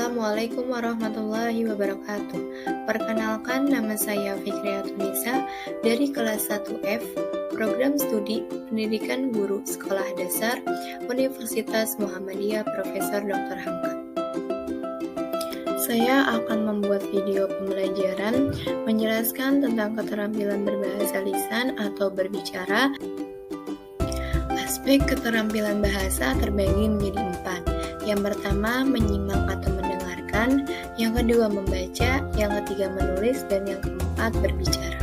Assalamualaikum warahmatullahi wabarakatuh. Perkenalkan, nama saya Fikriatun Nisa dari kelas 1F, Program Studi Pendidikan Guru Sekolah Dasar Universitas Muhammadiyah Profesor Dr. Hamka. Saya akan membuat video pembelajaran menjelaskan tentang keterampilan berbahasa lisan atau berbicara. Aspek keterampilan bahasa terbagi menjadi 4. Yang pertama, menyimak atau mendengarkan. Yang kedua, membaca. Yang ketiga, menulis. Dan yang keempat, berbicara.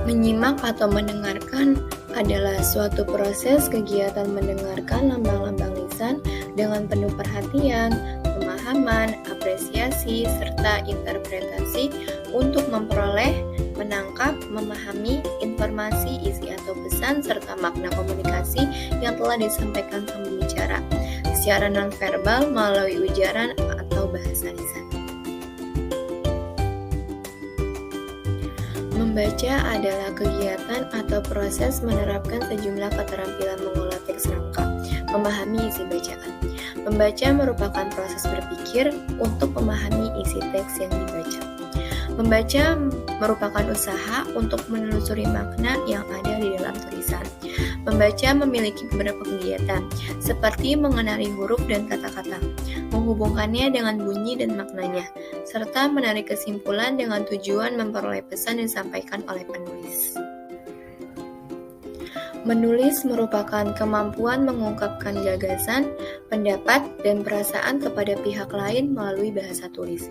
Menyimak atau mendengarkan adalah suatu proses kegiatan mendengarkan lambang-lambang lisan dengan penuh perhatian, pemahaman, apresiasi, serta interpretasi untuk memperoleh, menangkap, memahami informasi, isi atau pesan, serta makna komunikasi yang telah disampaikan sang pembicara secara nonverbal melalui ujaran atau bahasa lisan. Membaca adalah kegiatan atau proses menerapkan sejumlah keterampilan mengolah teks rangka, memahami isi bacaan. Membaca merupakan proses berpikir untuk memahami isi teks yang dibaca. Membaca merupakan usaha untuk menelusuri makna yang ada di dalam tulisan. Membaca memiliki beberapa kegiatan, seperti mengenali huruf dan kata-kata, menghubungkannya dengan bunyi dan maknanya, serta menarik kesimpulan dengan tujuan memperoleh pesan yang disampaikan oleh penulis. Menulis merupakan kemampuan mengungkapkan gagasan, pendapat, dan perasaan kepada pihak lain melalui bahasa tulis.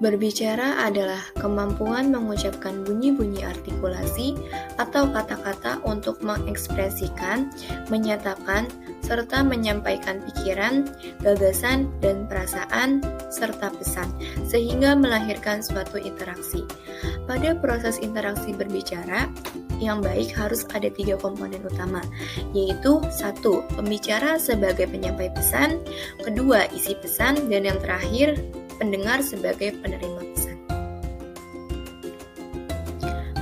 Berbicara adalah kemampuan mengucapkan bunyi-bunyi artikulasi atau kata-kata untuk mengekspresikan, menyatakan, serta menyampaikan pikiran, gagasan, dan perasaan, serta pesan, sehingga melahirkan suatu interaksi. Pada proses interaksi berbicara, yang baik harus ada 3 komponen utama, yaitu 1. Pembicara sebagai penyampai pesan, kedua, isi pesan, dan yang terakhir, pendengar sebagai penerima pesan.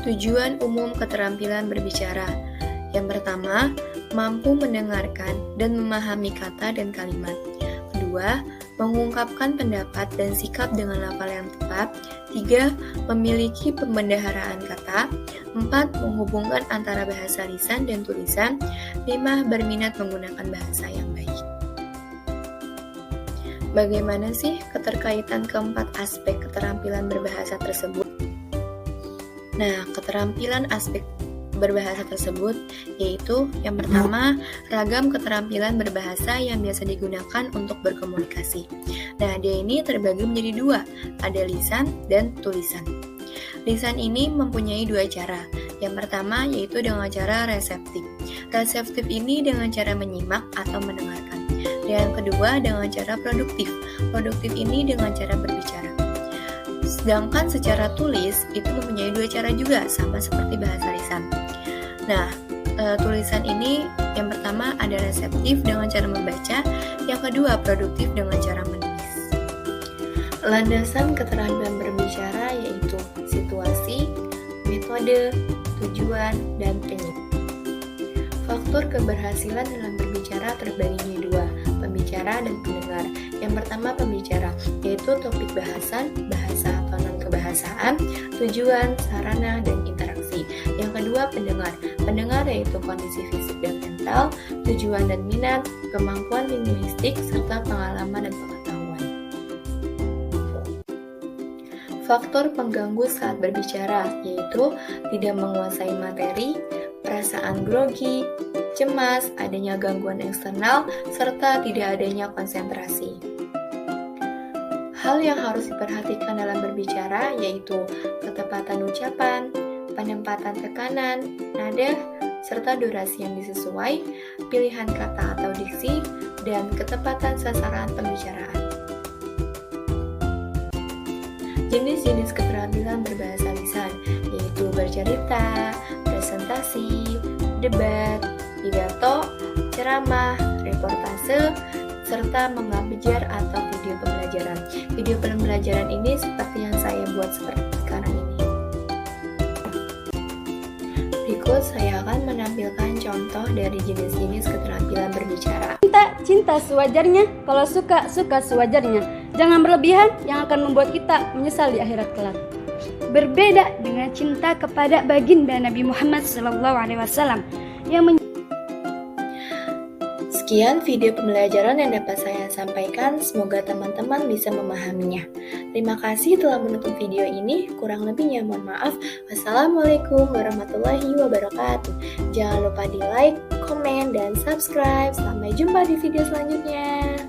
Tujuan umum keterampilan berbicara. Yang pertama, mampu mendengarkan dan memahami kata dan kalimat. Kedua, mengungkapkan pendapat dan sikap dengan lafal yang tepat. 3. Memiliki pembendaharaan kata. 4. Menghubungkan antara bahasa lisan dan tulisan. 5. Berminat menggunakan bahasa yang baik. Bagaimana sih keterkaitan keempat aspek keterampilan berbahasa tersebut? Nah, keterampilan aspek berbahasa tersebut yaitu yang pertama, ragam keterampilan berbahasa yang biasa digunakan untuk berkomunikasi. Nah, dia ini terbagi menjadi 2, ada lisan dan tulisan. Lisan ini mempunyai 2 cara. Yang pertama yaitu dengan cara reseptif. Reseptif ini dengan cara menyimak atau mendengarkan. Dan yang kedua dengan cara produktif. Produktif ini dengan cara berbicara. Sedangkan secara tulis itu mempunyai 2 cara juga, sama seperti bahasa lisan. Nah, tulisan ini yang pertama ada reseptif dengan cara membaca, yang kedua produktif dengan cara menulis. Landasan keterampilan berbicara yaitu situasi, metode, tujuan, dan penyebab. Faktor keberhasilan dalam berbicara terbagi menjadi 2, pembicara dan pendengar. Yang pertama pembicara, yaitu topik bahasan, bahasa atau non-kebahasaan, tujuan, sarana, dan interaksi. Yang kedua pendengar, pendengar yaitu kondisi fisik dan mental, tujuan dan minat, kemampuan linguistik, serta pengalaman dan pengetahuan. Faktor pengganggu saat berbicara, yaitu tidak menguasai materi, perasaan grogi, cemas, adanya gangguan eksternal, serta tidak adanya konsentrasi. Hal yang harus diperhatikan dalam berbicara yaitu ketepatan ucapan, penempatan tekanan, nada, serta durasi yang disesuai, pilihan kata atau diksi, dan ketepatan sasaran pembicaraan. Jenis-jenis keterampilan berbahasa lisan yaitu bercerita, presentasi, debat, pidato, ceramah, reportase, serta mengajar atau video pembelajaran. Video pembelajaran ini seperti yang saya buat seperti sekarang ini. Berikut saya akan menampilkan contoh dari jenis-jenis keterampilan berbicara. Kita cinta, cinta sewajarnya. Kalau suka, suka sewajarnya. Jangan berlebihan yang akan membuat kita menyesal di akhirat kelak. Berbeda dengan cinta kepada baginda Nabi Muhammad SAW yang Sekian video pembelajaran yang dapat saya sampaikan, semoga teman-teman bisa memahaminya. Terima kasih telah menonton video ini, kurang lebihnya mohon maaf. Wassalamualaikum warahmatullahi wabarakatuh. Jangan lupa di like, komen, dan subscribe. Sampai jumpa di video selanjutnya.